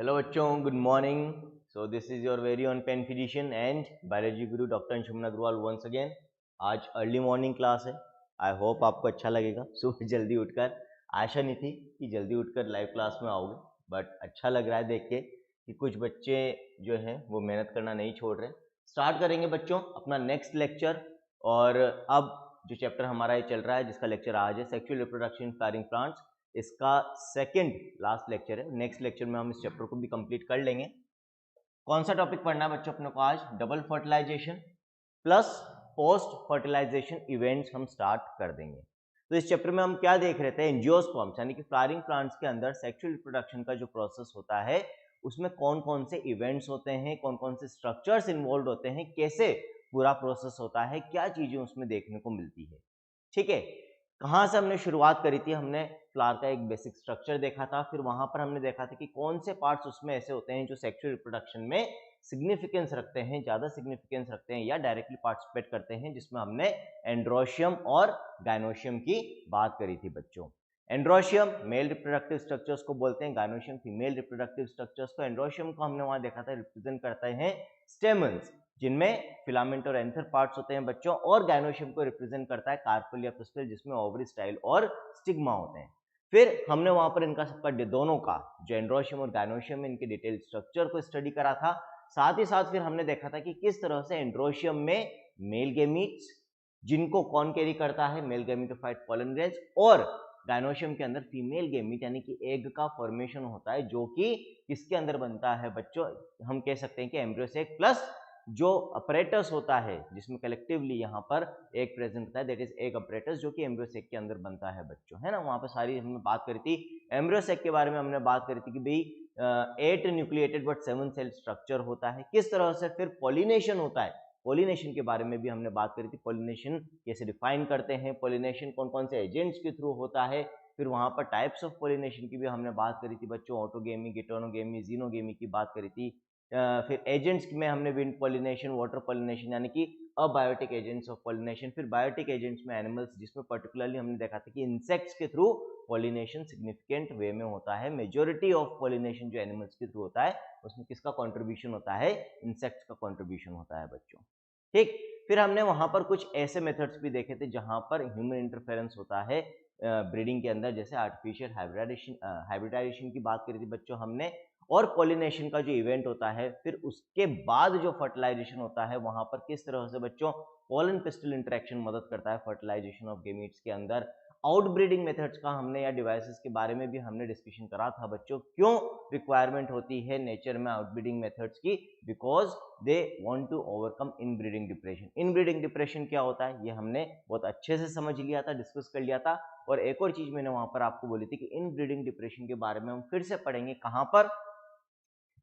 Hello बच्चों, good morning. So this is your very own pen physician and biology guru doctor Anshuman Agrawal once again. आज early morning class है। I hope आपको अच्छा लगेगा सुबह जल्दी उठकर। आशा नहीं थी कि जल्दी उठकर लाइव क्लास में आओगे, बट अच्छा लग रहा है देख के कि कुछ बच्चे जो हैं वो मेहनत करना नहीं छोड़ रहे। स्टार्ट करेंगे बच्चों अपना नेक्स्ट लेक्चर। और अब जो चैप्टर हमारा ये चल रहा है, जिसका लेक्चर आज है सेक्सुअल रिप्रोडक्शन फ्लावरिंग प्लांट्स, इसका सेकंड लास्ट लेक्चर है। नेक्स्ट लेक्चर में हम इस चैप्टर को भी कंप्लीट कर लेंगे। कौन सा टॉपिक पढ़ना है बच्चों अपने को आज? Double fertilisation plus post fertilisation events हम स्टार्ट कर देंगे। तो इस चैप्टर में हम क्या देख रहे थे? एंजियोस्पर्म्स यानी कि फ्लावरिंग प्लांट्स के अंदर सेक्सुअल रिप्रोडक्शन का जो प्रोसेस होता है उसमें कौन कौन से इवेंट्स होते हैं, कौन कौन से स्ट्रक्चर्स इन्वॉल्व होते हैं, कैसे पूरा प्रोसेस होता है, क्या चीजें उसमें देखने को मिलती है। ठीक है, कहाँ से हमने शुरुआत करी थी? हमने फ्लावर का एक बेसिक स्ट्रक्चर देखा था, फिर वहां पर हमने देखा था कि कौन से पार्ट्स उसमें ऐसे होते हैं जो सेक्सुअल रिप्रोडक्शन में सिग्निफिकेंस रखते हैं, ज्यादा सिग्निफिकेंस रखते हैं या डायरेक्टली पार्टिसिपेट करते हैं, जिसमें हमने एंड्रोशियम और गायनोशियम की बात करी थी बच्चों। एंड्रोशियम मेल रिप्रोडक्टिव स्ट्रक्चर्स को बोलते हैं, गायनोशियम फीमेल रिप्रोडक्टिव स्ट्रक्चर्स को। एंड्रोशियम को हमने वहां देखा था रिप्रेजेंट करते हैं स्टेमन्स, जिनमें फिलामेंट और एंथर पार्ट्स होते हैं बच्चों, और गायनोशियम को रिप्रेजेंट करता है कार्पेल या पिस्टल, जिसमें ओवरी स्टाइल और स्टिग्मा होते हैं। फिर हमने वहां पर इनका सबका दोनों का जो एंड्रोशियम और गायनोशियम इनके डिटेल स्ट्रक्चर को स्टडी करा था। साथ ही साथ फिर हमने देखा था कि किस तरह से एंड्रोशियम में मेल गेमीट्स, जिनको कौन कैरी करता है, मेल गेमिटोफाइट पोलन ग्रेन्स, और गायनोशियम के अंदर फीमेल गेमीट यानी कि एग का फॉर्मेशन होता है, जो कि किसके अंदर बनता है बच्चों? हम कह सकते हैं कि एम्ब्रियो सेक प्लस जो अपरेटस होता है, जिसमें कलेक्टिवली यहाँ पर एक प्रेजेंट होता है, दैट इज एग अपरेटस, जो कि एम्ब्रियो सेक के अंदर बनता है बच्चों, है ना। वहां पर सारी हमने बात करी थी। एम्ब्रियो सेक के बारे में हमने बात करी थी कि भाई 8 न्यूक्लिएटेड बट 7 सेल स्ट्रक्चर होता है। किस तरह से फिर पॉलिनेशन होता है, पॉलिनेशन के बारे में भी हमने बात करी थी। पॉलिनेशन कैसे डिफाइन करते हैं, पॉलिनेशन कौन कौन से एजेंट्स के थ्रू होता है, फिर वहां पर टाइप्स ऑफ पॉलिनेशन की भी हमने बात करी थी बच्चों। ऑटोगेमी, गिटोनोगेमी, जीनोगेमी की बात करी थी। फिर एजेंट्स में हमने विंड पॉलिनेशन, वाटर पॉलिनेशन यानी कि अबायोटिक एजेंट्स ऑफ पॉलिनेशन, फिर बायोटिक एजेंट्स में एनिमल्स, जिसमें पर्टिकुलरली हमने देखा था कि इंसेक्ट्स के थ्रू पॉलिनेशन सिग्निफिकेंट वे में होता है। मेजोरिटी ऑफ पॉलिनेशन जो एनिमल्स के थ्रू होता है उसमें किसका कंट्रीब्यूशन होता है? इंसेक्ट्स का कंट्रीब्यूशन होता है बच्चों। ठीक, फिर हमने वहां पर कुछ ऐसे मेथड्स भी देखे थे जहां पर ह्यूमन इंटरफेरेंस होता है ब्रीडिंग के अंदर, जैसे आर्टिफिशियल हाइब्रिडाइजेशन की बात करी थी बच्चों हमने, और पॉलिनेशन का जो इवेंट होता है, फिर उसके बाद जो फर्टिलाइजेशन होता है वहां पर किस तरह से बच्चों पोलन पिस्टल इंटरेक्शन मदद करता है फर्टिलाइजेशन ऑफ गेमीट्स के अंदर। आउटब्रीडिंग मेथड्स का हमने या डिवाइसेस के बारे में भी हमने डिस्कशन करा था बच्चों। क्यों रिक्वायरमेंट होती है नेचर में आउटब्रीडिंग मेथड्स की? Because they want to overcome inbreeding depression. Inbreeding depression क्या होता है ये हमने बहुत अच्छे से समझ लिया था, डिस्कस कर लिया था। और एक और चीज मैंने वहां पर आपको बोली थी कि इनब्रीडिंग डिप्रेशन के बारे में हम फिर से पढ़ेंगे। कहां पर?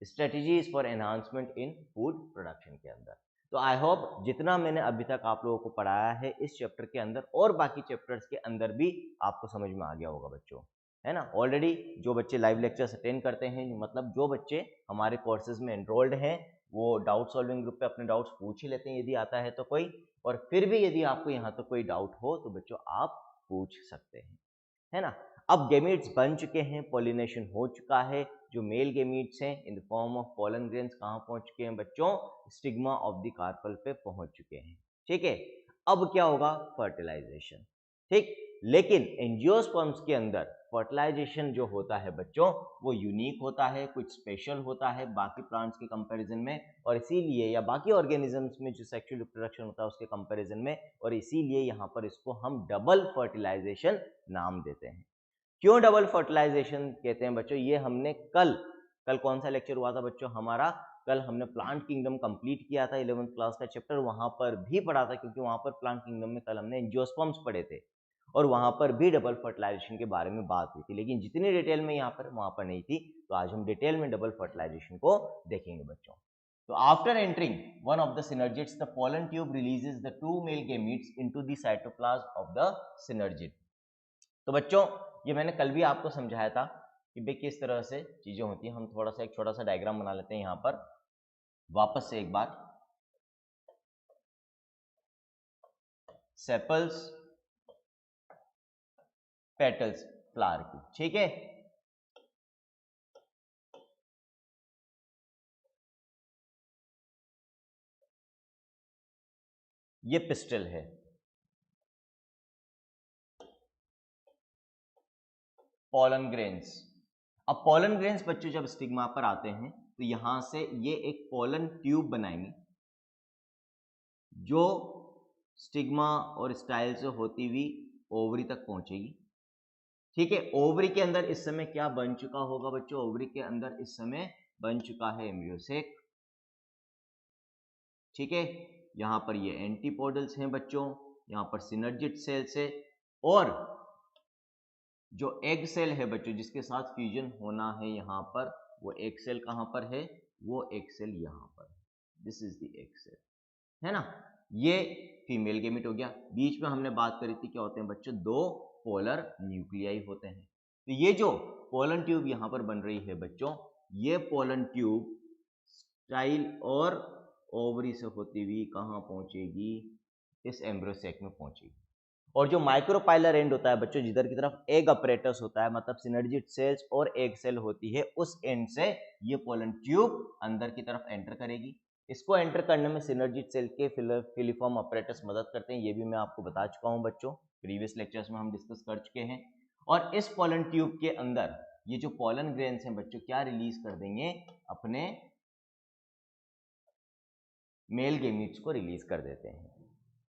Strategies for enhancement in food production के अंदर। तो आई होप जितना मैंने अभी तक आप लोगों को पढ़ाया है इस चैप्टर के अंदर और बाकी चैप्टर्स के अंदर भी आपको समझ में आ गया होगा बच्चों, है ना। ऑलरेडी जो बच्चे लाइव लेक्चर्स अटेंड करते हैं, मतलब जो बच्चे हमारे कोर्सेज में एनरोल्ड हैं, वो डाउट सॉल्विंग ग्रुप पे अपने डाउट्स पूछ ही लेते हैं यदि आता है तो कोई। और फिर भी यदि आपको यहाँ तो कोई डाउट हो तो बच्चों आप पूछ सकते हैं, है ना। अब गेमीट्स बन चुके हैं, पॉलिनेशन हो चुका है। जो मेल गेमीट्स हैं in the form of pollen grains कहाँ पहुंच चुके हैं बच्चों? स्टिग्मा ऑफ द कार्पल पे पहुंच चुके हैं। ठीक है, अब क्या होगा? फर्टिलाइजेशन। ठीक, लेकिन एंजियोस्पर्म्स के अंदर फर्टिलाइजेशन जो होता है बच्चों वो यूनिक होता है, कुछ स्पेशल होता है बाकी प्लांट्स के कंपैरिजन में, और इसीलिए या बाकी ऑर्गेनिजम्स में जो सेक्सुअल रिप्रोडक्शन होता है उसके कंपैरिजन में, और इसीलिए यहाँ पर इसको हम डबल फर्टिलाइजेशन नाम देते हैं। क्यों डबल फर्टिलाइजेशन कहते हैं बच्चों? ये हमने कल कौन सा लेक्चर हुआ था बच्चों हमारा? कल हमने प्लांट किंगडम कंप्लीट किया था 11th क्लास का चैप्टर, वहां पर भी पढ़ा था, क्योंकि वहां पर प्लांट किंगडम में कल हमने एंजियोस्पर्म्स पढ़े थे और वहां पर भी डबल फर्टिलाइजेशन के बारे में बात हुई थी, लेकिन जितनी डिटेल में यहाँ पर वहां पर नहीं थी। तो आज हम डिटेल में डबल फर्टिलाइजेशन को देखेंगे बच्चों। तो after entering one of the synergids the pollen tube releases the two mail gametes into the cytoplasm of the synergid. तो बच्चों ये मैंने कल भी आपको समझाया था कि भाई किस तरह से चीजें होती हैं। हम थोड़ा सा एक छोटा सा डायग्राम बना लेते हैं यहाँ पर वापस से एक बार। सेपल्स, पेटल्स फ्लावर की, ठीक है। ये पिस्टल है। Pollen grains. अब पोलन ग्रेन्स बच्चों जब स्टिग्मा पर आते हैं तो यहां से ये एक पोलन ट्यूब बनाएंगे जो स्टिग्मा और स्टाइल से होती हुई ओवरी तक पहुंचेगी। ठीक है, ओवरी के अंदर इस समय क्या बन चुका होगा बच्चों? ओवरी के अंदर इस समय बन चुका है एम्ब्रियो सेक। ठीक है, यहां पर ये एंटीपोडल्स हैं बच्चों, यहां पर सिनर्जिड सेल्स है, और जो एग सेल है बच्चों जिसके साथ फ्यूजन होना है यहां पर, वो एग सेल कहां पर है? वो एग सेल यहां पर, this is the egg cell, है ना। ये फीमेल गेमिट हो गया। बीच में हमने बात करी थी क्या होते हैं बच्चों? दो पोलर न्यूक्लियाई होते हैं। तो ये जो पोलन ट्यूब यहां पर बन रही है बच्चों, ये पोलन ट्यूब स्टाइल और ओवरी से होती हुई कहां पहुंचेगी? इस एम्ब्रियो सैक में पहुंचेगी। और जो माइक्रोपाइलर एंड होता है बच्चों, जिधर की तरफ एग अपरेटस होता है, मतलब सिनर्जिड सेल्स और एग सेल होती है, उस एंड से ये पोलन ट्यूब अंदर की तरफ एंटर करेगी। इसको एंटर करने में सिनर्जिड सेल के फिलीफॉर्म अपरेटस मदद करते हैं, ये भी मैं आपको बता चुका हूं बच्चों, प्रीवियस लेक्चर्स में हम डिस्कस कर चुके हैं। और इस पोलन ट्यूब के अंदर ये जो पोलन ग्रेन्स हैं बच्चों क्या रिलीज कर देंगे? अपने मेल गेमीट्स को रिलीज कर देते हैं।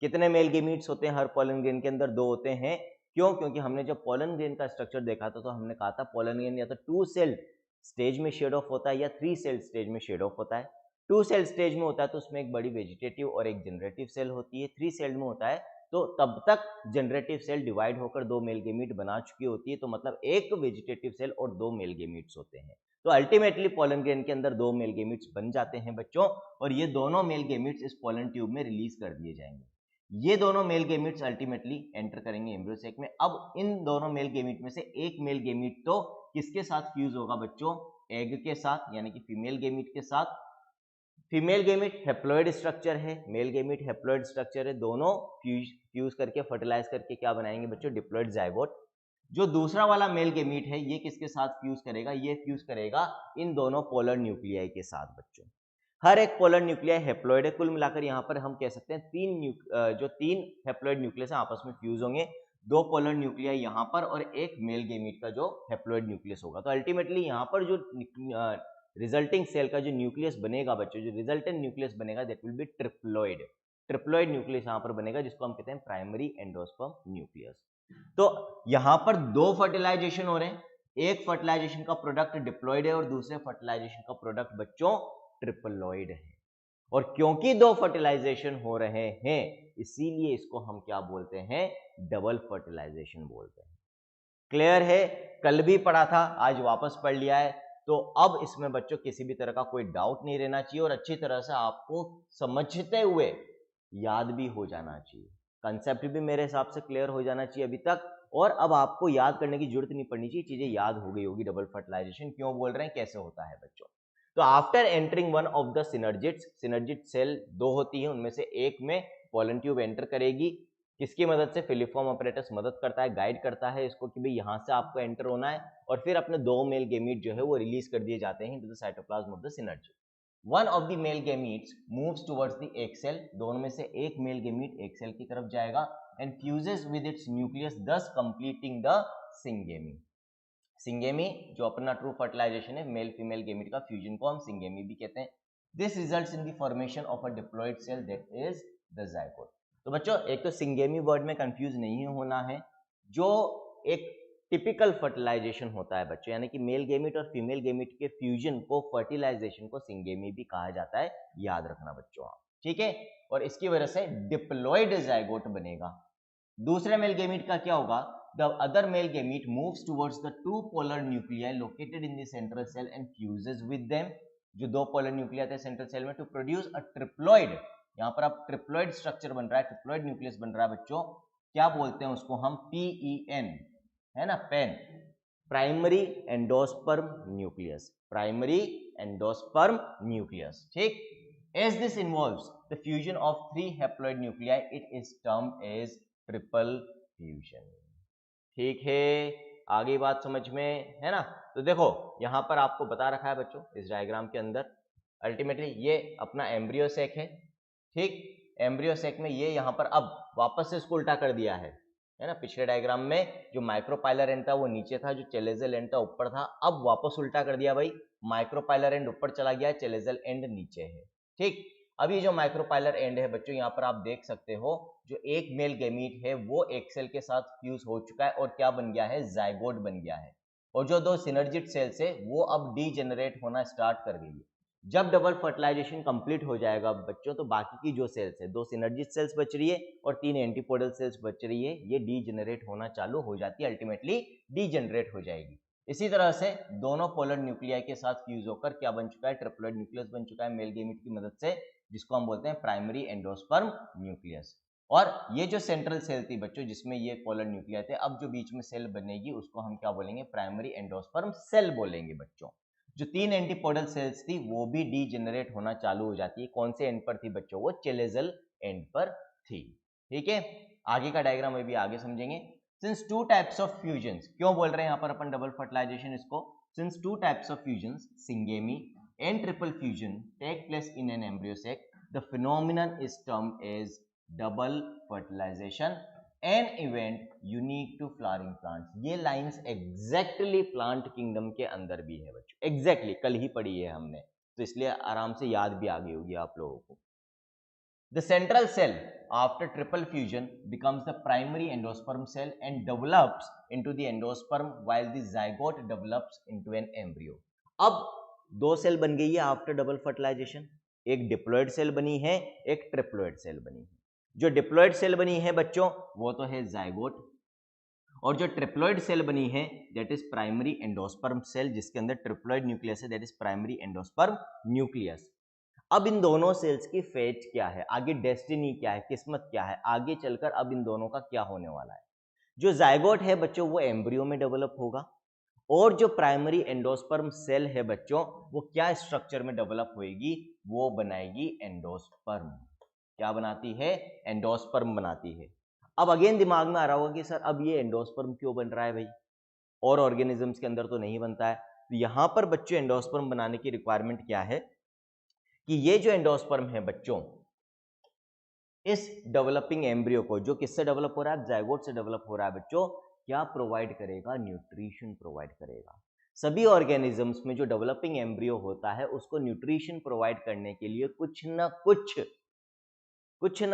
कितने मेल गेमीट्स होते हैं हर पोलन ग्रेन के अंदर? दो होते हैं। क्यों? क्योंकि हमने जब पोलन ग्रेन का स्ट्रक्चर देखा था तो हमने कहा था पोलन ग्रेन या तो 2 सेल स्टेज में शेड ऑफ होता है या 3 सेल स्टेज में शेड ऑफ होता है। 2 सेल स्टेज में होता है तो उसमें एक बड़ी वेजिटेटिव और एक जनरेटिव सेल होती है। 3 सेल में होता है तो तब तक जनरेटिव सेल डिवाइड होकर 2 मेल गेमीट बना चुकी होती है, तो मतलब एक वेजिटेटिव सेल और 2 मेल गेमीट्स होते हैं। तो अल्टीमेटली पोलन ग्रेन के अंदर 2 मेल गेमीट्स बन जाते हैं बच्चों, और ये दोनों मेल गेमीट्स इस पोलन ट्यूब में रिलीज कर दिए जाएंगे। ये दोनों मेल गेमीट्स अल्टीमेटली एंटर करेंगे एम्ब्रियो सैक में। अब इन दोनों मेल गेमीट में से एक मेल गेमीट तो किसके साथ फ्यूज होगा बच्चों? एग के साथ, यानी कि फीमेल गेमीट के साथ। फीमेल गेमीट हैप्लॉइड स्ट्रक्चर है, मेल गेमीट हैप्लॉइड स्ट्रक्चर है, दोनों फ्यूज करके फर्टिलाइज करके क्या बनाएंगे बच्चों? Diploid zygote. जो दूसरा वाला मेल गेमीट है ये किसके साथ फ्यूज करेगा? ये फ्यूज करेगा इन दोनों पोलर न्यूक्लियाई के साथ बच्चों। हर एक पोलर न्यूक्लियाई हैप्लॉइड है। कुल मिलाकर यहाँ पर हम कह सकते हैं जो तीन हैप्लॉइड न्यूक्लियस आपस में फ्यूज होंगे, 2 पोलर न्यूक्लियाई यहाँ पर और एक मेल गेमीट का जो हैप्लॉइड न्यूक्लियस होगा। तो अल्टीमेटली यहाँ पर जो रिजल्टिंग सेल का जो न्यूक्लियस बनेगा बच्चों, जो रिजल्टेंट न्यूक्लियस बनेगा that will be triploid. Triploid nucleus यहाँ पर बनेगा जिसको हम कहते हैं प्राइमरी एंडोस्पर्म न्यूक्लियस। तो यहाँ पर 2 फर्टिलाइजेशन हो रहे हैं, एक फर्टिलाइजेशन का प्रोडक्ट डिप्लॉइड है और दूसरे फर्टिलाइजेशन का प्रोडक्ट बच्चों ट्रिप्लॉइड है। और क्योंकि 2 फर्टिलाइजेशन हो रहे हैं इसीलिए इसको हम क्या बोलते हैं? डबल फर्टिलाइजेशन बोलते हैं। क्लियर है? कल भी पढ़ा था, आज वापस पढ़ लिया है, तो अब इसमें बच्चों किसी भी तरह का कोई डाउट नहीं रहना चाहिए और अच्छी तरह से आपको समझते हुए याद भी हो जाना चाहिए। कंसेप्ट भी मेरे हिसाब से क्लियर हो जाना चाहिए अभी तक, और अब आपको याद करने की जरूरत नहीं पड़नी चाहिए, चीजें याद हो गई होगी। डबल फर्टिलाइजेशन क्यों बोल रहे हैं, कैसे होता है बच्चों? तो after entering one of the synergids, synergid cell 2 होती है, उनमें से एक में पोलन ट्यूब एंटर करेगी। किसकी मदद से? फिलीफॉर्म अपरेटस मदद करता है, गाइड करता है इसको कि भाई यहां से आपको एंटर होना है, और फिर अपने 2 मेल गेमीट जो है वो रिलीज कर दिए जाते हैं into the cytoplasm of the synergid. One of the male gametes moves towards the egg cell, दोनों में से एक मेल गेमीट एग सेल की तरफ जाएगा and fuses with its nucleus, thus completing the syngamy. Syngamy जो अपना ट्रू फर्टिलाइजेशन है, मेल फीमेल गेमीट का फ्यूजन को हम सिंगेमी भी कहते हैं। This results in the formation of a diploid cell that is the zygote. तो बच्चों एक तो सिंगेमी वर्ड में कंफ्यूज नहीं होना है, जो एक टिपिकल फर्टिलाइजेशन होता है बच्चों, यानी कि मेल गेमीट और फीमेल गेमीट के फ्यूजन को, फर्टिलाइजेशन को सिंगेमी भी कहा जाता है, याद रखना बच्चों आप, ठीक है। और इसकी वजह से डिप्लॉइड जाइगोट बनेगा। दूसरे मेल गेमीट का क्या होगा? The other male gamete moves towards the 2 polar nuclei located in the central cell and fuses with them. जो 2 polar nuclei थे सेंट्रल सेल में, to produce a triploid। यहाँ पर अब ट्रिप्लॉइड स्ट्रक्चर बन रहा है, ट्रिप्लॉइड न्यूक्लियस बन रहा है बच्चों। क्या बोलते हैं उसको हम? PEN, है ना, pen, primary endosperm nucleus, primary endosperm nucleus, ठीक। As this involves the fusion of 3 haploid nuclei, it is termed as triple fusion। ठीक है, आगे बात समझ में है ना। तो देखो यहां पर आपको बता रखा है बच्चों इस डायग्राम के अंदर, अल्टीमेटली ये अपना एम्ब्रियो सैक है, ठीक। एम्ब्रियो सेक में ये यहाँ पर अब वापस से इसको उल्टा कर दिया है ना। पिछले डायग्राम में जो माइक्रोपाइलर एंड था वो नीचे था, जो चेलेजल एंड था ऊपर था, अब वापस उल्टा कर दिया भाई, माइक्रोपाइलर एंड ऊपर चला गया, चेलेजल एंड नीचे है। ठीक, अब ये जो माइक्रोपाइलर एंड है बच्चों, यहाँ पर आप देख सकते हो जो एक मेल गैमीट है वो एक सेल के साथ फ्यूज हो चुका है और क्या बन गया है, जाइगोट बन गया है। और जो दो सिनर्जिड सेल्स है वो अब डीजेनरेट होना स्टार्ट कर गई है। जब डबल फर्टिलाइजेशन कंप्लीट हो जाएगा बच्चों, तो बाकी की जो सेल्स है, दो सिनर्जिड सेल्स बच रही है और 3 एंटीपोडल सेल्स बच रही है, ये डीजेनरेट होना चालू हो जाती है, अल्टीमेटली डीजेनरेट हो जाएगी। इसी तरह से दोनों पोलर न्यूक्लियाई के साथ फ्यूज होकर क्या बन चुका है, ट्रिप्लॉइड न्यूक्लियस बन चुका है मेल गैमीट की मदद से, जिसको हम बोलते हैं प्राइमरी एंडोस्पर्म न्यूक्लियस। और ये जो सेंट्रल सेल थी बच्चों जिसमें ये पोलर न्यूक्लियाई थे, अब जो बीच में सेल बनेगी उसको हम क्या बोलेंगे, प्राइमरी एंडोस्पर्म सेल बोलेंगे बच्चों। जो 3 एंटीपोडल सेल्स थी वो भी डीजेनरेट होना चालू हो जाती है। कौन से एंड पर थी बच्चों, वो चेलेजल एंड पर थी। ठीक है, आगे का डायग्राम अभी आगे समझेंगे। सिंस 2 टाइप्स ऑफ फ्यूजन्स, क्यों बोल रहे हैं यहाँ पर अपन डबल फर्टिलाइजेशन इसको, since 2 types of fusions syngamy and triple fusion take place in an embryo sac, the phenomenon is termed as double fertilization, an event unique to flowering plants। ये lines exactly plant kingdom के अंदर भी है बच्चों, exactly कल ही पढ़ी है हमने, तो इसलिए आराम से याद भी आ गई होगी आप लोगों को। The central cell after triple fusion becomes the primary endosperm cell and develops into the endosperm while the zygote develops into an embryo। अब दो सेल बन गई है आफ्टर डबल फर्टिलाइजेशन, एक डिप्लॉइड सेल बनी है, एक ट्रिप्लॉइड सेल बनी है। जो डिप्लॉइड सेल बनी है बच्चों वो तो है जाइगोट, और जो ट्रिप्लॉइड सेल बनी है that is primary endosperm cell, जिसके अंदर ट्रिप्लॉइड न्यूक्लियस है, that is primary endosperm nucleus. अब इन दोनों सेल्स की फेट क्या है, आगे डेस्टिनी क्या है, किस्मत क्या है, आगे चलकर अब इन दोनों का क्या होने वाला है। जो जाइगोट है बच्चों वो एम्ब्रियो में डेवलप होगा, और जो प्राइमरी एंडोस्पर्म सेल है बच्चों वो क्या स्ट्रक्चर में डेवलप होएगी, वो बनाएगी एंडोस्पर्म। क्या बनाती है, एंडोस्पर्म बनाती है। अब अगेन दिमाग में आ रहा होगा कि सर अब ये एंडोस्पर्म क्यों बन रहा है भाई, और ऑर्गेनिजम्स के अंदर तो नहीं बनता है। तो यहां पर बच्चों एंडोस्पर्म बनाने की रिक्वायरमेंट क्या है कि ये जो एंडोस्पर्म है बच्चों, इस डेवलपिंग एम्ब्रियो को, जो किससे डेवलप हो रहा है, जाइगोट से डेवलप हो रहा है बच्चों, क्या प्रोवाइड करेगा, न्यूट्रिशन प्रोवाइड करेगा। सभी ऑर्गेनिजम्स में जो डेवलपिंग एम्ब्रियो होता है उसको न्यूट्रिशन प्रोवाइड करने के लिए कुछ ना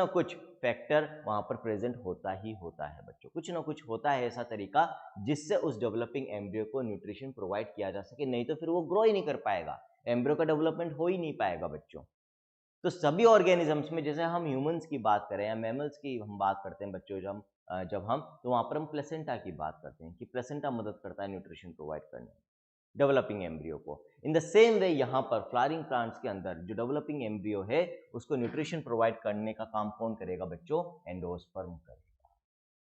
कुछ फैक्टर वहां पर प्रेजेंट होता ही होता है बच्चों, कुछ ना कुछ होता है ऐसा तरीका जिससे उस डेवलपिंग एम्ब्रियो को न्यूट्रिशन प्रोवाइड किया जा सके, नहीं तो फिर वो ग्रो ही नहीं कर पाएगा, एम्ब्रियो का डेवलपमेंट हो ही नहीं पाएगा बच्चों। तो सभी ऑर्गेनिजम्स में, जैसे हम ह्यूमंस की बात करें या मैमल्स की हम बात करते हैं बच्चों, जब हम तो वहां पर हम प्लेसेंटा की बात करते हैं कि प्लेसेंटा मदद करता है न्यूट्रिशन प्रोवाइड करने में डेवलपिंग एम्ब्रियो को। इन द सेम वे यहाँ पर फ्लावरिंग प्लांट्स के अंदर जो डेवलपिंग एम्ब्रियो है उसको न्यूट्रिशन प्रोवाइड करने का काम कौन करेगा बच्चों, एंडोस्पर्म करेगा।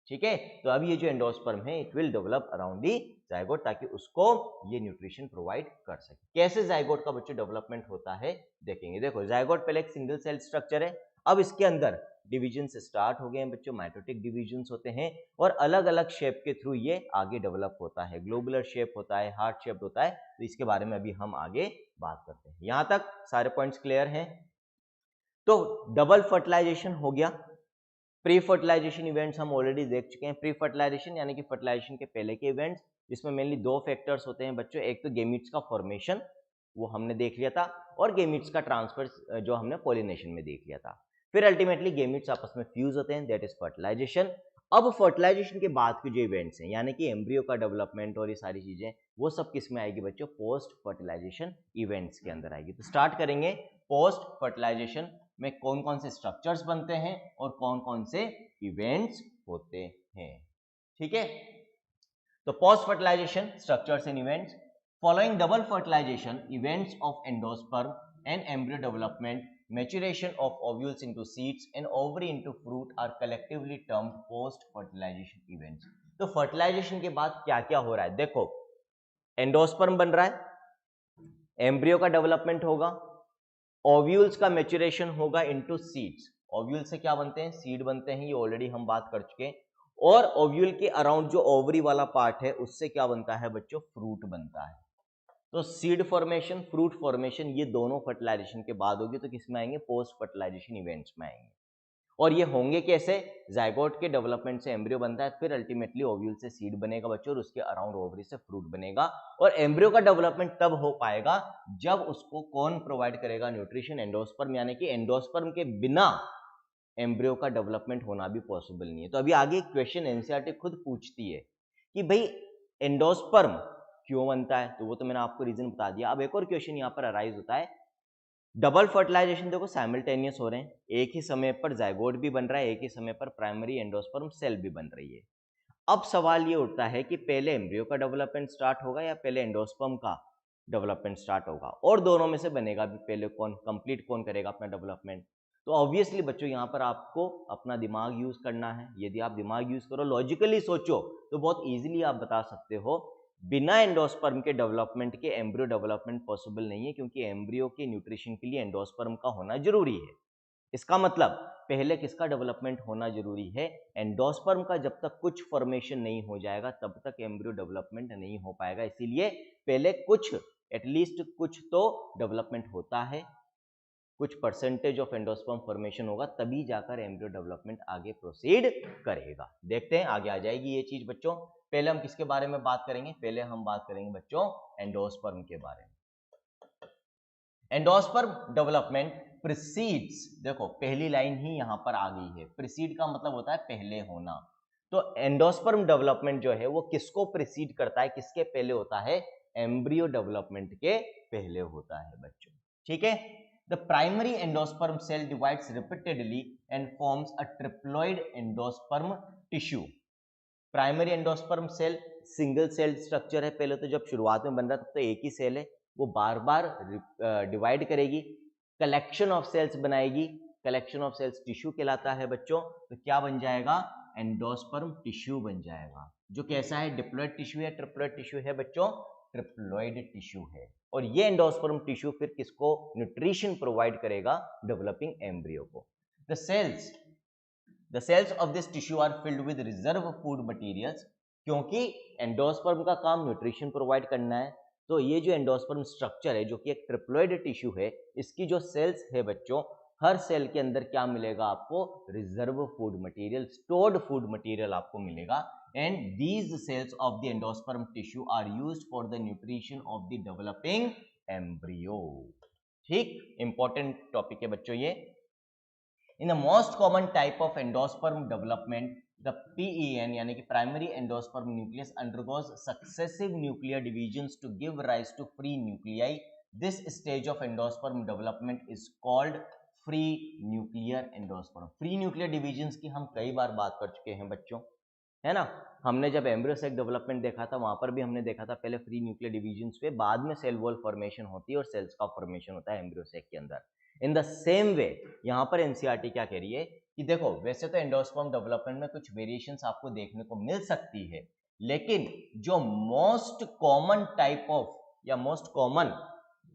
ठीक है, तो अब ये जो एंडोस्पर्म है it will develop around the zygote, ताकि उसको ये न्यूट्रिशन प्रोवाइड कर सके। कैसे जाइगोट का बच्चों डेवलपमेंट होता है देखेंगे। देखो जाइगोट पहले एक सिंगल सेल स्ट्रक्चर है, अब इसके अंदर डिवीजन स्टार्ट हो गए हैं बच्चों, माइटोटिक डिवीजन्स होते हैं और अलग अलग शेप के थ्रू ये आगे डेवलप होता है, ग्लोबुलर शेप होता है, हार्ट शेप होता है, तो इसके बारे में अभी हम आगे बात करते हैं। यहां तक सारे पॉइंट्स क्लियर हैं। तो डबल फर्टिलाइजेशन हो गया, प्री फर्टिलाइजेशन इवेंट्स हम ऑलरेडी देख चुके हैं। प्री फर्टिलाइजेशन यानी कि फर्टिलाइजेशन के पहले के इवेंट्स, जिसमें मेनली दो फैक्टर्स होते हैं बच्चों, एक तो गेमीट्स का फॉर्मेशन वो हमने देख लिया था, और गेमीट्स का ट्रांसफर जो हमने पॉलिनेशन में देख लिया था। फिर अल्टीमेटली गेमीट्स आपस में फ्यूज होते हैं, दैट इज फर्टिलाइजेशन। अब फर्टिलाइजेशन के बाद के जो इवेंट्स हैं यानी कि एम्ब्रियो का डेवलपमेंट और ये सारी चीजें, वो सब किस में आएगी बच्चों, पोस्ट फर्टिलाइजेशन इवेंट्स के अंदर आएगी। तो स्टार्ट करेंगे पोस्ट फर्टिलाइजेशन में कौन कौन से स्ट्रक्चर्स बनते हैं और कौन कौन से इवेंट्स होते हैं। ठीक है, तो post fertilisation structures and events. Following double fertilisation events of endosperm and embryo development, maturation of ovules into seeds and ovary into fruit are collectively termed post fertilization events। तो फर्टिलाइजेशन के बाद क्या क्या हो रहा है देखो, एंडोस्पर्म बन रहा है, एम्ब्रियो का डेवलपमेंट होगा, ओव्यूल्स का मैच्योरेशन होगा इनटू सीड्स। ओव्यूल से क्या बनते हैं, सीड बनते हैं, ये ऑलरेडी हम बात कर चुके हैं। और ओव्यूल के अराउंड जो ओवरी वाला पार्ट है उससे क्या बनता है बच्चों, फ्रूट बनता है। तो सीड फॉर्मेशन, फ्रूट फॉर्मेशन, ये दोनों फर्टिलाइजेशन के बाद होगी, तो किस में आएंगे, पोस्ट फर्टिलाइजेशन इवेंट्स में आएंगे। और ये होंगे कैसे? जाइगोट के डेवलपमेंट से एम्ब्रियो बनता है, फिर अल्टीमेटली ओव्यूल से सीड बनेगा बच्चों, और उसके अराउंड ओवरी से फ्रूट बनेगा। और एम्ब्रियो का डेवलपमेंट तब हो पाएगा जब उसको कौन प्रोवाइड करेगा? न्यूट्रिशन, एंडोस्पर्म, यानी कि एंडोस्पर्म के बिना एम्ब्रियो का डेवलपमेंट होना भी पॉसिबल नहीं है। तो अभी आगे क्वेश्चन एनसीईआरटी खुद पूछती है कि भाई एंडोस्पर्म क्यों बनता है, तो वो तो मैंने आपको रीजन बता दिया। अब एक और क्वेश्चन यहाँ पर अराइज होता है, डबल फर्टिलाइजेशन देखो साइमल्टेनियस हो रहे हैं, एक ही समय पर जाइगोट भी बन रहा है, एक ही समय पर प्राइमरी एंडोस्पर्म सेल भी बन रही है। अब सवाल ये उठता है कि पहले एम्ब्रियो का डेवलपमेंट स्टार्ट होगा या पहले एंडोस्पर्म का डेवलपमेंट स्टार्ट होगा, और दोनों में से बनेगा भी पहले कौन, कंप्लीट कौन करेगा अपना डेवलपमेंट? तो ऑब्वियसली बच्चों यहाँ पर आपको अपना दिमाग यूज करना है। यदि आप दिमाग यूज करो, लॉजिकली सोचो, तो बहुत इजीली आप बता सकते हो बिना एंडोस्पर्म के डेवलपमेंट के एम्ब्रियो डेवलपमेंट पॉसिबल नहीं है, क्योंकि एम्ब्रियो के न्यूट्रिशन के लिए एंडोस्पर्म का होना जरूरी है। इसका मतलब पहले किसका डेवलपमेंट होना जरूरी है? एंडोस्पर्म का। जब तक कुछ फॉर्मेशन नहीं हो जाएगा तब तक एम्ब्रियो डेवलपमेंट नहीं हो पाएगा, इसीलिए पहले कुछ, एटलीस्ट कुछ तो डेवलपमेंट होता है, कुछ परसेंटेज ऑफ एंडोस्पर्म फॉर्मेशन होगा, तभी जाकर एम्ब्रियो डेवलपमेंट आगे प्रोसीड करेगा। देखते हैं आगे आ जाएगी ये चीज बच्चों। पहले हम किसके बारे में बात करेंगे? पहले हम बात करेंगे बच्चों एंडोस्पर्म के बारे में। एंडोस्पर्म डेवलपमेंट प्रीसीड्स, देखो पहली लाइन ही यहां पर आ गई है, प्रीसीड का मतलब होता है पहले होना। तो एंडोस्पर्म डेवलपमेंट जो है वो किसको प्रीसीड करता है, किसके पहले होता है? एम्ब्रियो डेवलपमेंट के पहले होता है बच्चों, ठीक है। The primary endosperm cell divides repeatedly and forms a triploid endosperm tissue. Primary endosperm cell single cell structure है, पहले तो जब शुरुआत में बन रहा तब तो एक ही सेल है, वो बार बार डिवाइड करेगी, कलेक्शन ऑफ सेल्स बनाएगी, कलेक्शन ऑफ सेल्स टिश्यू कहलाता है बच्चों। तो क्या बन जाएगा? एंडोस्पर्म टिश्यू बन जाएगा, जो कैसा है? डिप्लॉइड टिश्यू है, ट्रिप्लॉइड टिश्यू है बच्चों, ट्रिप्लॉइड टिश्यू है। और ये एंडोस्पर्म टिश्यू फिर किसको न्यूट्रिशन प्रोवाइड करेगा? डेवलपिंग एम्ब्रियो को। The cells of this tissue are filled with reserve food materials, क्योंकि एंडोस्पर्म का काम न्यूट्रिशन प्रोवाइड करना है। तो ये जो एंडोस्पर्म स्ट्रक्चर है, जो कि एक ट्रिप्लॉइड टिश्यू है, इसकी जो सेल्स है बच्चों, हर सेल के अंदर क्या मिलेगा आपको? Reserve food material, stored food material आपको मिलेगा। And these cells of the endosperm tissue are used for the nutrition of the developing embryo. ठीक, इंपॉर्टेंट टॉपिक है बच्चों ये। In the most common type of endosperm development, the PEN यानी कि primary endosperm nucleus undergoes successive nuclear divisions to give rise to free nuclei. This stage of endosperm development is called free nuclear endosperm. Free nuclear divisions की हम कई बार बात कर चुके हैं बच्चों, है ना। हमने जब एम्ब्रियो सेक डेवलपमेंट देखा था, वहां पर भी हमने देखा था पहले फ्री न्यूक्लियर डिवीजन्स पे, बाद में सेल वॉल फॉर्मेशन होती है और सेल्स का फॉर्मेशन होता है एम्ब्रियो सेक के अंदर। इन द सेम वे यहाँ पर एनसीईआरटी क्या कह रही है कि देखो वैसे तो एंडोस्पर्म डेवलपमेंट में कुछ वेरिएशंस आपको देखने को मिल सकती है, लेकिन जो मोस्ट कॉमन टाइप ऑफ या मोस्ट कॉमन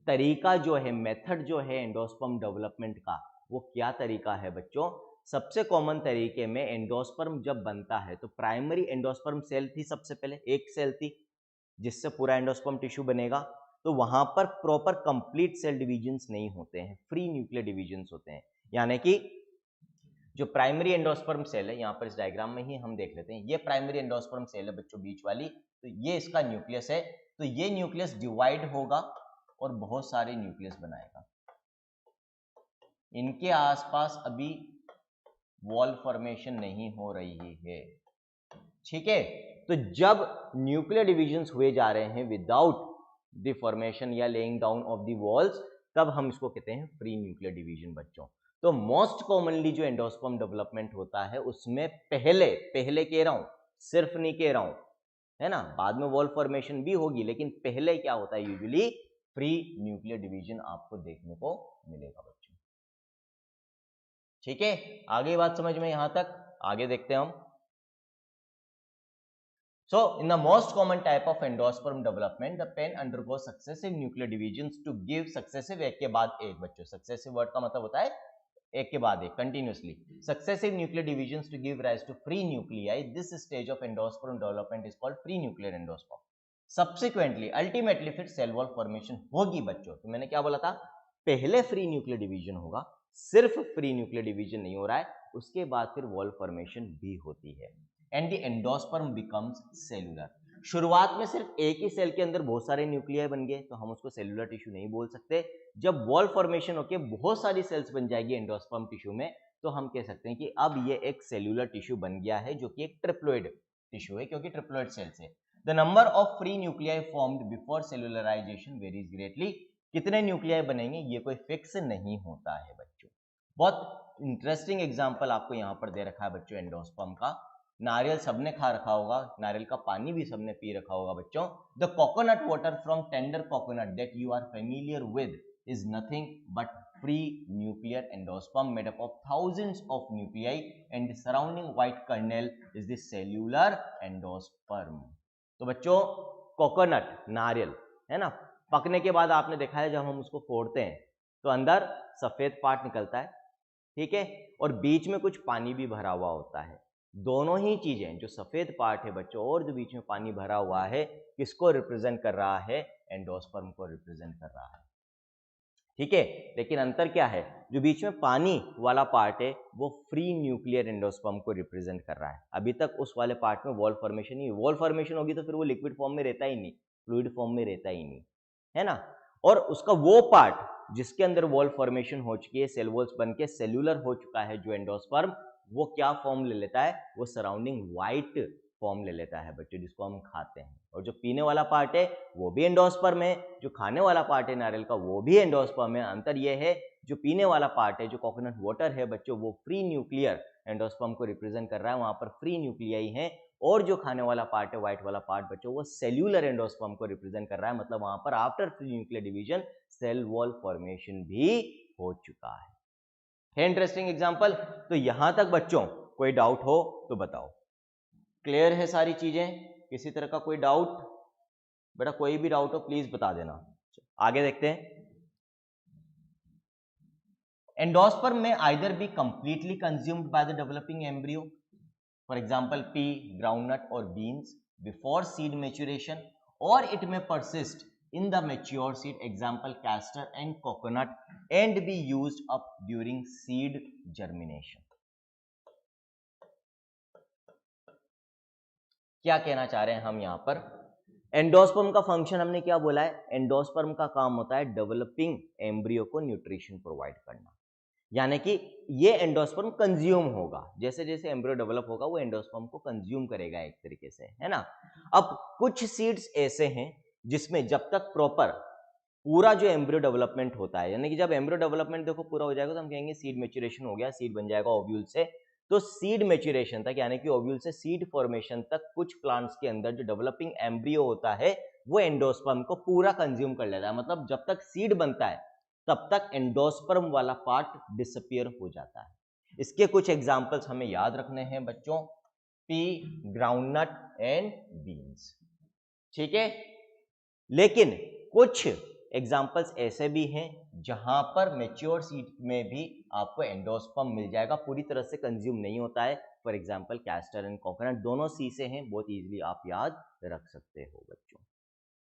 तरीका जो है, मेथड जो है एंडोस्पर्म डेवलपमेंट का, वो क्या तरीका है बच्चों? सबसे कॉमन तरीके में एंडोस्पर्म जब बनता है तो प्राइमरी एंडोस्पर्म सेल थी, सबसे पहले एक सेल थी जिससे पूरा एंडोस्पर्म टिश्यू बनेगा। तो वहां पर प्रॉपर कंप्लीट सेल डिविजन्स नहीं होते हैं, फ्री न्यूक्लियर डिविजन्स होते हैं। यानी कि जो प्राइमरी एंडोस्पर्म सेल है, यहाँ पर इस डायग्राम में ही हम देख लेते हैं, ये प्राइमरी एंडोस्पर्म सेल है बच्चों, बीच वाली, तो ये इसका न्यूक्लियस है। तो ये न्यूक्लियस डिवाइड होगा और बहुत सारे न्यूक्लियस बनाएगा। इनके आसपास अभी वॉल फॉर्मेशन नहीं हो रही है, ठीक है। तो जब न्यूक्लियर डिविजन्स हुए जा रहे हैं विदाउट द फॉर्मेशन या laying down of the walls, तब हम इसको कहते हैं फ्री न्यूक्लियर डिवीजन बच्चों। तो मोस्ट कॉमनली जो एंडोस्पर्म डेवलपमेंट होता है उसमें पहले कह रहा हूं, सिर्फ नहीं कह रहा हूं, है ना, बाद में वॉल फॉर्मेशन भी होगी, लेकिन पहले क्या होता है? यूजुअली फ्री न्यूक्लियर डिवीजन आपको देखने को मिलेगा बच्चों, ठीक है। आगे बात समझ में यहां तक, आगे देखते हैं हम। So, in the most common type of endosperm development, the pen undergoes successive nuclear divisions to give successive, एक के बाद एक बच्चों, successive word का मतलब होता है एक के बाद एक, continuously successive nuclear divisions to give rise to free nuclei. This stage of endosperm development is called free nuclear endosperm. Subsequently, ultimately फिर सेल वॉल फॉर्मेशन होगी बच्चों। तो मैंने क्या बोला था? पहले फ्री न्यूक्लियर डिवीजन होगा, सिर्फ फ्री न्यूक्लियर डिवीजन नहीं हो रहा है, उसके बाद फिर वॉल फॉर्मेशन भी होती है and the endosperm becomes cellular. शुरुआत में सिर्फ एक ही सेल के अंदर बहुत सारे न्यूक्लियाई बन गए तो हम उसको सेलुलर टिश्यू नहीं बोल सकते। जब वॉल फॉर्मेशन होकर बहुत सारी सेल्स बन जाएगी एंडोस्पर्म टिश्यू में तो हम कह सकते हैं कि अब ये एक सेलुलर टिश्यू बन गया है, जो कि एक ट्रिप्लोइड टिश्यू है क्योंकि ट्रिप्लोइड सेल्स है। The number of free nuclei formed before cellularization varies greatly. कितने न्यूक्लियाई बनेंगे ये कोई फिक्स नहीं होता है बच्चों। बहुत इंटरेस्टिंग एग्जांपल आपको यहाँ पर दे रखा है बच्चों एंडोस्पर्म का। नारियल सबने खा रखा होगा, नारियल का पानी भी सबने पी रखा होगा बच्चों। The coconut water from tender coconut that you are familiar with is nothing but free nuclear endosperm made up of thousands of nuclei and the surrounding white kernel is the cellular endosperm। तो बच्चों coconut नारियल है ना, पकने के बाद आपने देखा है जब हम उसको फोड़ते हैं तो अंदर सफेद पार्ट निकलता है, ठीक है, और बीच में कुछ पानी भी भरा हुआ होता है। दोनों ही चीजें, जो सफेद पार्ट है बच्चों और जो बीच में पानी भरा हुआ है, किसको रिप्रेजेंट कर रहा है? एंडोस्पर्म को रिप्रेजेंट कर रहा है, ठीक है। लेकिन अंतर क्या है? जो बीच में पानी वाला पार्ट है वो फ्री न्यूक्लियर एंडोस्पर्म को रिप्रेजेंट कर रहा है। अभी तक उस वाले पार्ट में वॉल फॉर्मेशन नहीं, वॉल फॉर्मेशन होगी तो फिर वो लिक्विड फॉर्म में रहता ही नहीं, फ्लूइड फॉर्म में रहता ही नहीं, है ना। और उसका वो पार्ट जिसके अंदर वॉल फॉर्मेशन हो चुकी है, सेल वॉल्स बन के सेल्यूलर हो चुका है जो एंडोस्पर्म, वो क्या फॉर्म ले लेता है? वो सराउंडिंग व्हाइट फॉर्म ले लेता है बच्चों, जिसको हम खाते हैं। और जो पीने वाला पार्ट है वो भी एंडोस्पर्म है, जो खाने वाला पार्ट है नारियल का वो भी एंडोस्पर्म है। अंतर ये है जो पीने वाला पार्ट है, जो कोकोनट वाटर है बच्चों, वो फ्री न्यूक्लियर एंडोस्पर्म को रिप्रेजेंट कर रहा है, वहां पर फ्री न्यूक्लियाई है। और जो खाने वाला पार्ट है व्हाइट वाला पार्ट बच्चों, वो सेल्यूलर एंडोस्पर्म को रिप्रेजेंट कर रहा है। मतलब वहां पर after free nuclear division cell wall formation भी हो चुका है इंटरेस्टिंग एग्जांपल। तो यहां तक बच्चों कोई डाउट हो तो बताओ, क्लियर है सारी चीजें? किसी तरह का कोई डाउट? बेटा कोई भी डाउट हो प्लीज बता देना। आगे देखते हैं। एंडोस्पर्म में either be completely consumed by the developing embryo, for example P, groundnut और बीन्स बिफोर सीड मैच्योरेशन, और इट में persist in the mature seed, example castor and coconut, and be used up during seed germination। क्या कहना चाह रहे हैं हम यहाँ पर? एंडोस्पर्म का फंक्शन हमने क्या बोला है? एंडोस्पर्म का काम होता है डेवलपिंग एम्ब्रियो को न्यूट्रिशन प्रोवाइड करना, यानी कि ये एंडोस्पर्म कंज्यूम होगा, जैसे जैसे एम्ब्रियो डेवलप होगा वो एंडोस्पर्म को कंज्यूम करेगा एक तरीके से, है ना। अब कुछ सीड्स ऐसे हैं जिसमें जब तक प्रॉपर पूरा जो एम्ब्रियो डेवलपमेंट होता है, यानी कि जब एम्ब्रियो डेवलपमेंट देखो पूरा हो जाएगा तो हम कहेंगे सीड मैच्योरेशन हो गया, सीड बन जाएगा ओव्यूल से। तो सीड मैच्योरेशन तक, यानी कि ओव्यूल से सीड फॉर्मेशन तक, कुछ प्लांट्स के अंदर जो डेवलपिंग एम्ब्रियो होता है वो एंडोस्पर्म को पूरा कंज्यूम कर लेता है। मतलब जब तक सीड बनता है तब तक एंडोस्पर्म वाला पार्ट डिसअपियर हो जाता है। इसके कुछ एग्जांपल्स हमें याद रखने हैं बच्चों, पी, ग्राउंडनट एंड बीन्स, ठीक है। लेकिन कुछ एग्जाम्पल्स ऐसे भी हैं जहां पर मैच्योर सीड में भी आपको एंडोस्पर्म मिल जाएगा, पूरी तरह से कंज्यूम नहीं होता है। For example castor and coconut, दोनों सी से हैं, बहुत इजीली आप याद रख सकते हो बच्चों,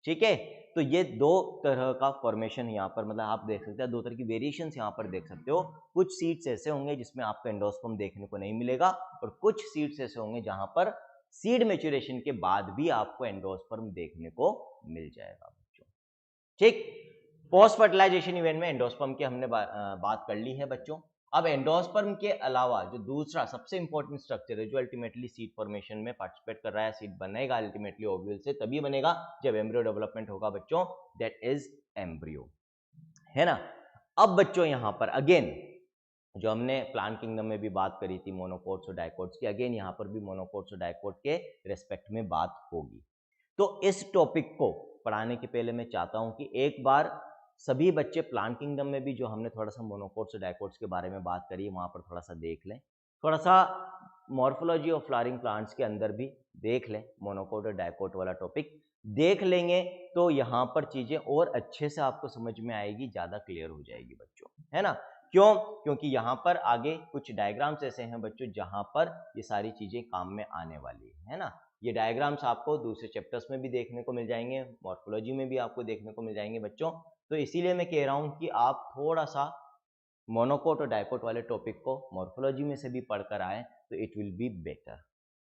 ठीक है। तो ये दो तरह का फॉर्मेशन यहाँ पर, मतलब आप देख सकते हैं दो तरह की वेरिएशंस यहाँ पर देख सकते हो। कुछ सीड्स ऐसे होंगे जिसमें आपको एंडोस्पर्म देखने को नहीं मिलेगा, और कुछ सीड्स ऐसे होंगे जहां पर सीड मैच्योरेशन के बाद भी आपको एंडोस्पर्म देखने को मिल जाएगा बच्चों, ठीक। पोस्ट फर्टिलाइजेशन इवेंट में एंडोस्पर्म की हमने बात कर ली है बच्चों। अब एंडोस्पर्म के अलावा जो दूसरा सबसे इंपॉर्टेंट स्ट्रक्चर है जो अल्टीमेटली सीड फॉर्मेशन में पार्टिसिपेट कर रहा है, सीड बनेगा अल्टीमेटली ओव्यूल से, तभी बनेगा जब एम्ब्रियो डेवलपमेंट होगा बच्चों, दैट इज एम्ब्रियो, है ना। अब बच्चों यहां पर अगेन जो हमने प्लांट किंगडम में भी बात करी थी मोनोकोट्स और डाइकोट्स की, अगेन यहां पर भी मोनोकोट्स और डाइकोट के रेस्पेक्ट में बात होगी। तो इस टॉपिक को पढ़ाने के पहले मैं चाहता हूं कि एक बार सभी बच्चे प्लांट किंगडम में भी जो हमने थोड़ा सा मोनोकोट्स और डाइकोट्स के बारे में बात करी है वहां पर थोड़ा सा देख लें, थोड़ा सा मॉर्फोलॉजी ऑफ फ्लावरिंग प्लांट्स के अंदर भी देख लें, मोनोकोट और डाइकोट वाला टॉपिक देख लेंगे तो यहाँ पर चीजें और अच्छे से आपको समझ में आएगी, ज्यादा क्लियर हो जाएगी बच्चों, है ना। क्यों? क्योंकि यहाँ पर आगे कुछ डायग्राम्स ऐसे हैं बच्चों जहां पर ये सारी चीजें काम में आने वाली है ना। ये डायग्राम्स आपको दूसरे चैप्टर्स में भी देखने को मिल जाएंगे, मॉर्फोलॉजी में भी आपको देखने को मिल जाएंगे बच्चों। तो इसीलिए मैं कह रहा हूं कि आप थोड़ा सा मोनोकोट और डाइकोट वाले टॉपिक को मॉर्फोलॉजी में से भी पढ़कर आए तो इट विल बी बेटर।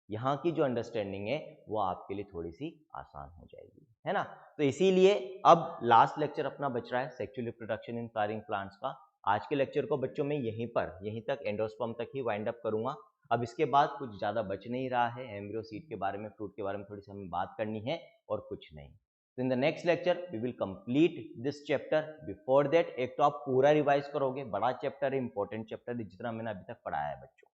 यहाँ की जो अंडरस्टैंडिंग है वो आपके लिए थोड़ी सी आसान हो जाएगी, है ना। तो इसीलिए अब लास्ट लेक्चर अपना बच रहा है sexual reproduction in flowering plants का। आज के लेक्चर को बच्चों में यहीं तक एंडोस्पर्म तक ही वाइंड अप करूंगा। अब इसके बाद कुछ ज़्यादा बच नहीं रहा है, एम्ब्रियो सीड के बारे में, फ्रूट के बारे में थोड़ी सी हमें बात करनी है और कुछ नहीं। तो in the next lecture we will complete this chapter. Before that एक तो आप पूरा रिवाइज करोगे, बड़ा चैप्टर है, इंपॉर्टेंट चैप्टर है, जितना मैंने अभी तक पढ़ाया है बच्चों,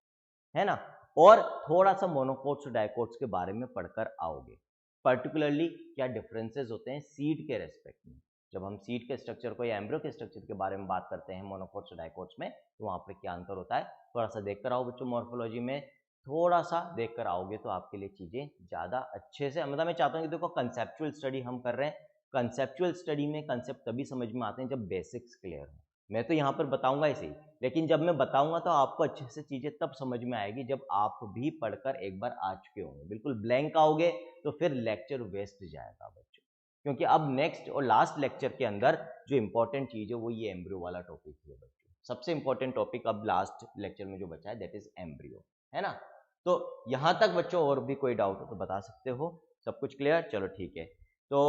है ना। और थोड़ा सा मोनोकोट्स और डाइकोट्स के बारे में पढ़कर आओगे, पर्टिकुलरली क्या डिफरेंसेस होते हैं सीड के रेस्पेक्ट में। जब हम सीड के स्ट्रक्चर को या एम्ब्रियो के स्ट्रक्चर के बारे में बात करते हैं मोनोकोट्स और डाइकोट्स में, तो वहाँ पर क्या अंतर होता है थोड़ा सा देख कर आओ बच्चों। मॉर्फोलॉजी में थोड़ा सा देख कर आओगे तो आपके लिए चीज़ें ज़्यादा अच्छे से, मतलब मैं चाहता हूँ कि देखो कंसेप्चुअल स्टडी हम कर रहे हैं, कंसेप्चुअल स्टडी में कंसेप्ट तभी समझ में आते हैं जब बेसिक्स क्लियर हो। मैं तो यहाँ पर बताऊंगा इसे ही, लेकिन जब मैं बताऊंगा तो आपको अच्छे से चीज़ें तब समझ में आएगी जब आप भी पढ़कर एक बार आ चुके होंगे। बिल्कुल ब्लैंक आओगे तो फिर लेक्चर वेस्ट जाएगा बच्चों, क्योंकि अब नेक्स्ट और लास्ट लेक्चर के अंदर जो इंपॉर्टेंट चीज़ है वो ये एम्ब्रियो वाला टॉपिक है बच्चों। सबसे इंपॉर्टेंट टॉपिक अब लास्ट लेक्चर में जो बचा है दैट इज एम्ब्रियो, है ना। तो यहाँ तक बच्चों और भी कोई डाउट हो तो बता सकते हो। सब कुछ क्लियर? चलो ठीक है। तो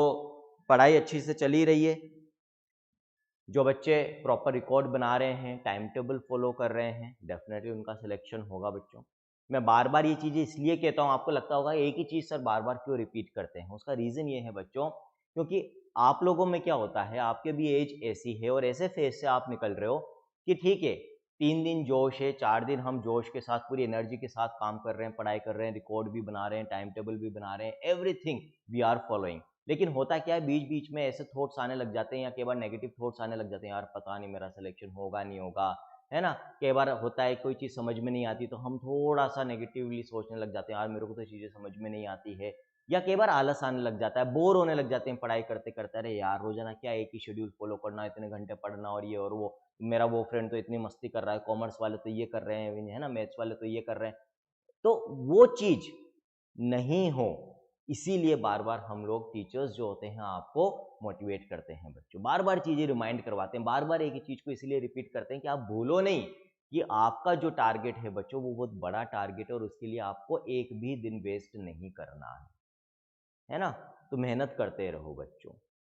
पढ़ाई अच्छी से चली रही है, जो बच्चे प्रॉपर रिकॉर्ड बना रहे हैं, टाइम टेबल फॉलो कर रहे हैं, डेफिनेटली उनका सिलेक्शन होगा बच्चों। मैं बार बार ये चीज़ें इसलिए कहता हूँ, आपको लगता होगा एक ही चीज़ सर बार बार क्यों रिपीट करते हैं, उसका रीज़न ये है बच्चों, क्योंकि आप लोगों में क्या होता है, आपके भी एज ऐसी है और ऐसे फेज से आप निकल रहे हो कि ठीक है 3 दिन जोश है, 4 दिन हम जोश के साथ पूरी एनर्जी के साथ काम कर रहे हैं, पढ़ाई कर रहे हैं, रिकॉर्ड भी बना रहे हैं, टाइम टेबल भी बना रहे हैं, एवरीथिंग वी आर फॉलोइंग। लेकिन होता क्या है, बीच बीच में ऐसे थॉट्स आने लग जाते हैं या कई बार नेगेटिव थॉट्स आने लग जाते हैं, यार पता नहीं मेरा सिलेक्शन होगा नहीं होगा, है ना। कई बार होता है कोई चीज़ समझ में नहीं आती तो हम थोड़ा सा नेगेटिवली सोचने लग जाते हैं, यार मेरे को तो चीज़ें समझ में नहीं आती है, या कई बार आलस आने लग जाता है, बोर होने लग जाते हैं पढ़ाई करते करते, अरे यार रोजाना क्या एक ही शेड्यूल फॉलो करना, इतने घंटे पढ़ना और ये और वो, मेरा वो फ्रेंड तो इतनी मस्ती कर रहा है, कॉमर्स वाले तो ये कर रहे हैं, है ना, मैथ्स वाले तो ये कर रहे हैं। तो वो चीज़ नहीं हो, इसीलिए बार बार हम लोग टीचर्स जो होते हैं आपको मोटिवेट करते हैं बच्चों, बार बार चीज़ें रिमाइंड करवाते हैं, बार बार एक ही चीज़ को इसलिए रिपीट करते हैं कि आप भूलो नहीं कि आपका जो टारगेट है बच्चों वो बहुत बड़ा टारगेट है और उसके लिए आपको एक भी दिन वेस्ट नहीं करना है ना। तो मेहनत करते रहो बच्चों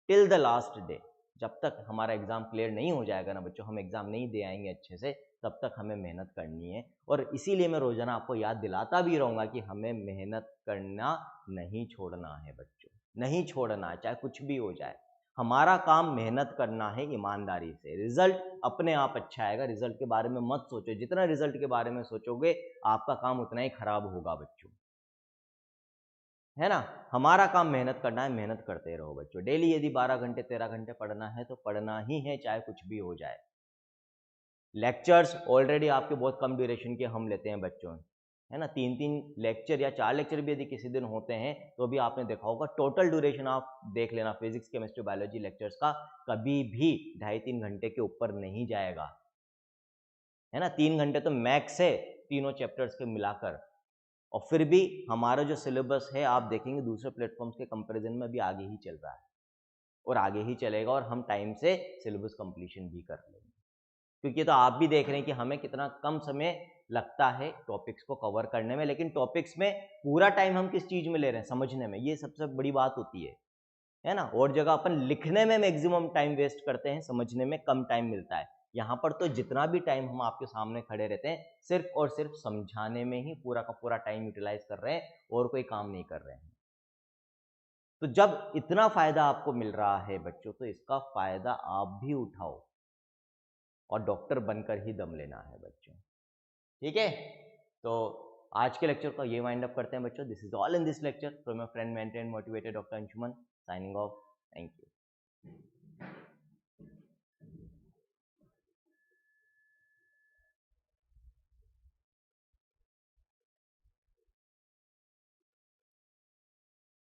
टिल द लास्ट डे। जब तक हमारा एग्ज़ाम क्लियर नहीं हो जाएगा ना बच्चों, हम एग्ज़ाम नहीं दे आएंगे अच्छे से, तब तक हमें मेहनत करनी है। और इसीलिए मैं रोज़ाना आपको याद दिलाता भी रहूँगा कि हमें मेहनत करना नहीं छोड़ना है बच्चों, नहीं छोड़ना है, चाहे कुछ भी हो जाए। हमारा काम मेहनत करना है ईमानदारी से, रिजल्ट अपने आप अच्छा आएगा, रिजल्ट के बारे में मत सोचो, जितना रिजल्ट के बारे में सोचोगे आपका काम उतना ही खराब होगा बच्चों, है ना। हमारा काम मेहनत करना है, मेहनत करते रहो बच्चों। डेली यदि 12 घंटे 13 घंटे पढ़ना है तो पढ़ना ही है, चाहे कुछ भी हो जाए। लेक्चर्स ऑलरेडी आपके बहुत कम ड्यूरेशन के हम लेते हैं बच्चों, है ना। 3-3 लेक्चर या 4 लेक्चर भी यदि किसी दिन होते हैं तो भी आपने देखा होगा, टोटल ड्यूरेशन आप देख लेना फिजिक्स केमिस्ट्री बायोलॉजी लेक्चर्स का, कभी भी 2.5-3 घंटे के ऊपर नहीं जाएगा, है ना। 3 घंटे तो मैक्स है तीनों चैप्टर्स के मिलाकर। और फिर भी हमारा जो सिलेबस है आप देखेंगे दूसरे प्लेटफॉर्म्स के कंपैरिजन में भी आगे ही चल रहा है और आगे ही चलेगा, और हम टाइम से सिलेबस कंप्लीशन भी कर लेंगे, क्योंकि तो आप भी देख रहे हैं कि हमें कितना कम समय लगता है टॉपिक्स को कवर करने में, लेकिन टॉपिक्स में पूरा टाइम हम किस चीज़ में ले रहे हैं, समझने में, ये सबसे बड़ी बात होती है ना। और जगह अपन लिखने में मैक्सिमम टाइम वेस्ट करते हैं, समझने में कम टाइम मिलता है। यहाँ पर तो जितना भी टाइम हम आपके सामने खड़े रहते हैं सिर्फ और सिर्फ समझाने में ही पूरा का पूरा टाइम यूटिलाइज कर रहे हैं और कोई काम नहीं कर रहे हैं। तो जब इतना फायदा आपको मिल रहा है बच्चों तो इसका फायदा आप भी उठाओ और डॉक्टर बनकर ही दम लेना है बच्चों, ठीक है। तो आज के लेक्चर को ये वाइंड अप करते हैं बच्चों। This is all in this lecture from your friend mentor and motivated doctor Anshuman, signing off. Thank you.